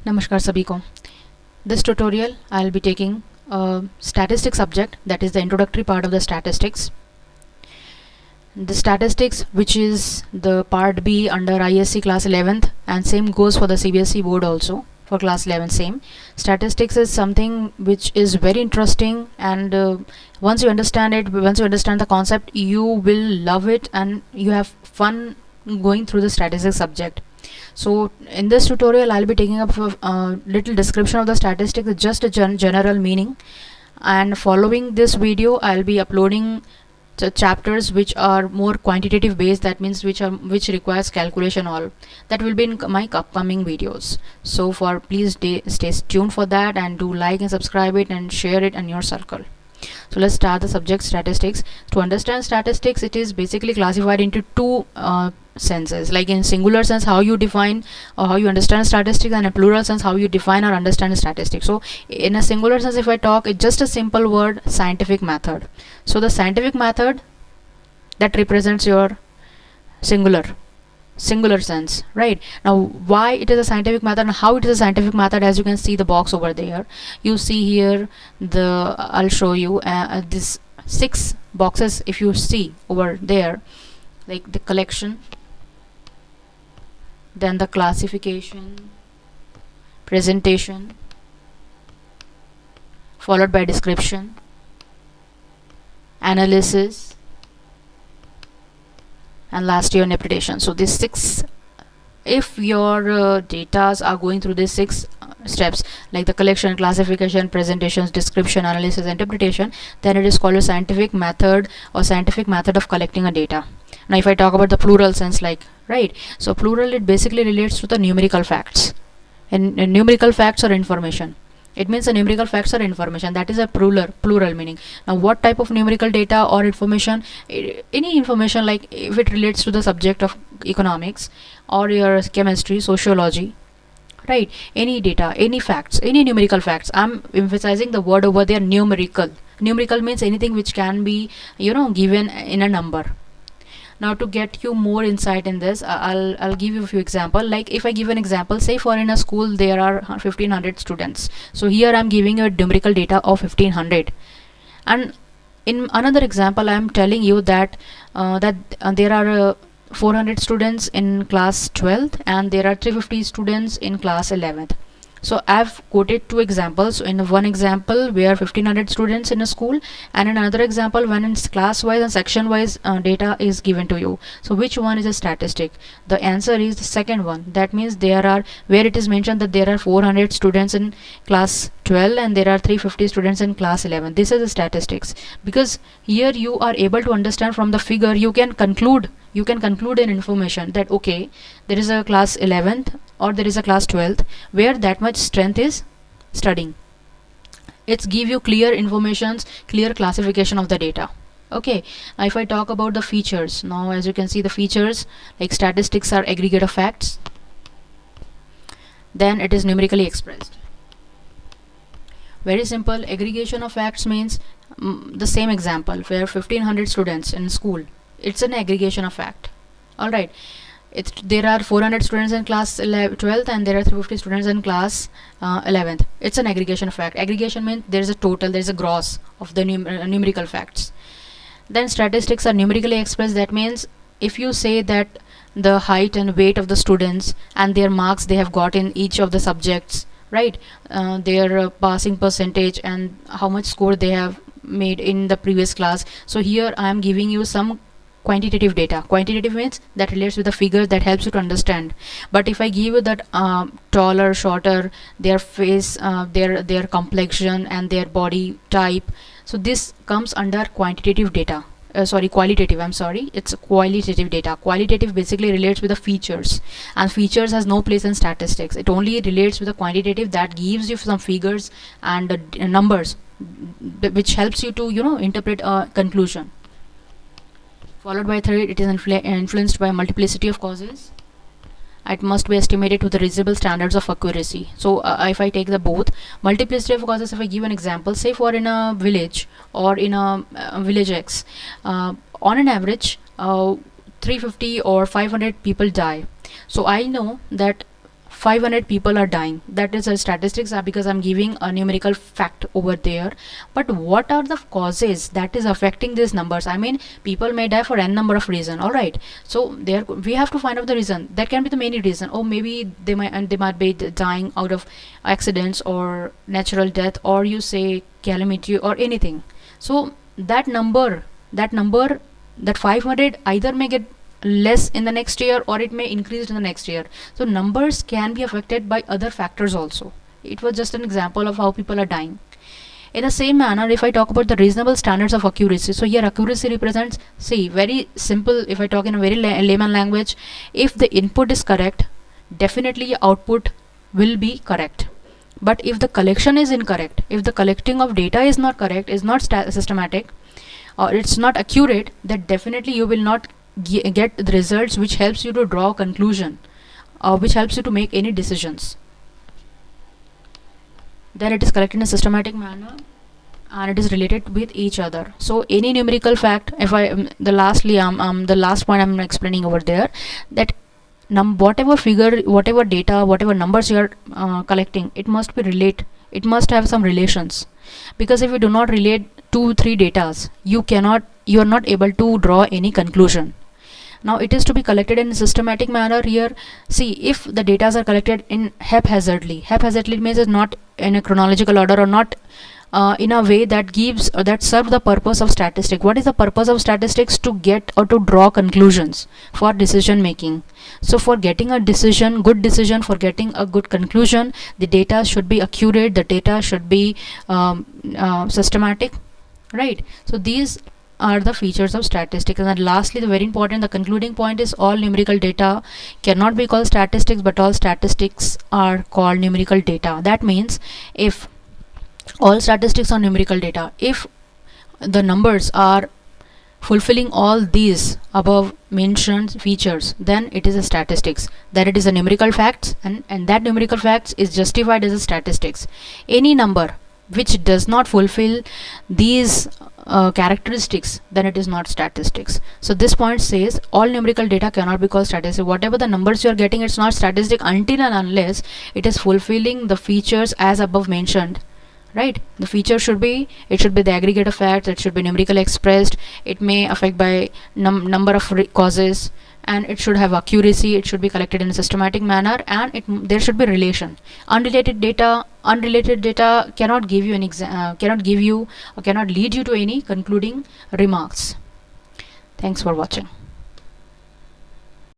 नमस्कार सभी को. This tutorial I'll be taking a statistics subject, that is the introductory part of the statistics. The statistics, which is the part B under ISC class 11th, and same goes for the CBSE board also for class 11 same. Statistics is something which is very interesting, and once you understand it, once you understand the concept, you will love it and you have fun going through the statistics subject. So in this tutorial I'll be taking up a little description of the statistics, just a general meaning, and following this video I'll be uploading the chapters which are more quantitative based, that means which requires calculation, all that will be in my upcoming videos. So for please stay tuned for that, and do like and subscribe it and share it in your circle. So let's start the subject statistics. To understand statistics, it is basically classified into two senses, like in singular sense how you define or how you understand statistics, and a plural sense how you define or understand statistics. So in a singular sense, if I talk, it's just a simple word, scientific method. So the scientific method that represents your singular sense, right? Now why it is a scientific method and how it is a scientific method, as you can see the box over there, you see here the I'll show you this 6 boxes. If you see over there, like the collection, then the classification, presentation, followed by description, analysis, and last your interpretation. So these 6, if your datas are going through these 6 steps, like the collection, classification, presentations, description, analysis, interpretation, then it is called a scientific method or scientific method of collecting a data. Now if I talk about the plural sense, like, right, so plural, it basically relates to the numerical facts, and numerical facts or information. It means the numerical facts or information, that is a plural meaning. Now what type of numerical data or information? Any information, like if it relates to the subject of economics or your chemistry, sociology, right, any data, any facts, any numerical facts. I'm emphasizing the word over there, numerical. Numerical means anything which can be given in a number. Now to get you more insight in this, I'll give you a few example. Like if I give an example, say for in a school there are 1500 students, so here I'm giving you a numerical data of 1500. And in another example I'm telling you that there are 400 students in class 12th and there are 350 students in class 11th. So I've quoted 2 examples. In one example where 1500 students in a school, and in another example when it's class wise and section wise data is given to you. So which one is a statistic? The answer is the second one. That means there are, where it is mentioned that there are 400 students in class 12 and there are 350 students in class 11. This is the statistics, because here you are able to understand from the figure, you can conclude an information that okay, there is a class 11th or there is a class 12th where that much strength is studying. It's give you clear informations, clear classification of the data. Okay, now if I talk about the features, now as you can see the features, like statistics are aggregate of facts, then it is numerically expressed. Very simple. Aggregation of facts means the same example where 1500 students in school, it's an aggregation of fact. All right, there are 400 students in class 12th and there are 350 students in class 11th. It's an aggregation of fact. Aggregation means there is a total, there is a gross of the numerical facts. Then statistics are numerically expressed. That means if you say that the height and weight of the students and their marks they have got in each of the subjects, right, their passing percentage and how much score they have made in the previous class. So here I am giving you some quantitative data. Quantitative means that relates with the figure, that helps you to understand. But if I give you that taller, shorter, their face, their complexion and their body type, so this comes under quantitative data. Qualitative, I'm sorry, it's qualitative data. Qualitative basically relates with the features, and features has no place in statistics. It only relates with the quantitative, that gives you some figures and numbers, which helps you to interpret a conclusion. Followed by third, it is influenced by multiplicity of causes. It must be estimated to the reasonable standards of accuracy. So if I take the both multiplicity of causes, if I give an example, say for in a village or in a village X, on an average 350 or 500 people die. So I know that 500 people are dying. That is a statistics, because I'm giving a numerical fact over there. But what are the causes that is affecting these numbers? I mean, people may die for n number of reasons. All right, so there we have to find out the reason. That can be the many reason, or maybe they might be dying out of accidents or natural death, or you say calamity or anything. So that number, that 500 either may get less in the next year or it may increase in the next year. So numbers can be affected by other factors also. It was just an example of how people are dying. In the same manner, if I talk about the reasonable standards of accuracy, so here accuracy represents, see, very simple, if I talk in a very layman language, if the input is correct, definitely output will be correct. But if the collection is incorrect, if the collecting of data is not correct, is not systematic, or it's not accurate, then definitely you will not get the results which helps you to draw a conclusion, or which helps you to make any decisions. Then it is collected in a systematic manner and it is related with each other. So any numerical fact, if I the last point I'm explaining over there, that whatever figure, whatever data, whatever numbers you are collecting, it must be it must have some relations, because if you do not relate 2-3 datas, you are not able to draw any conclusion. Now it is to be collected in a systematic manner. Here, see, if the data are collected in haphazardly means is not in a chronological order, or not in a way that gives or that serve the purpose of statistics. What is the purpose of statistics? To get or to draw conclusions for decision making. So for getting a good decision, for getting a good conclusion, the data should be accurate, the data should be systematic, right? So these are the features of statistics. And then lastly, the very important, the concluding point is, all numerical data cannot be called statistics, but all statistics are called numerical data. That means if all statistics are numerical data, if the numbers are fulfilling all these above mentioned features, then it is a statistics, that it is a numerical facts, and that numerical facts is justified as a statistics. Any number which does not fulfill these characteristics, then it is not statistics. So this point says all numerical data cannot be called statistics. Whatever the numbers you are getting, it's not statistic until and unless it is fulfilling the features as above mentioned, right? The feature should be, it should be the aggregate of facts, it should be numerically expressed, it may affect by number of causes, and it should have accuracy, it should be collected in a systematic manner, and there should be relation. Unrelated data cannot give you an cannot lead you to any concluding remarks. Thanks for watching.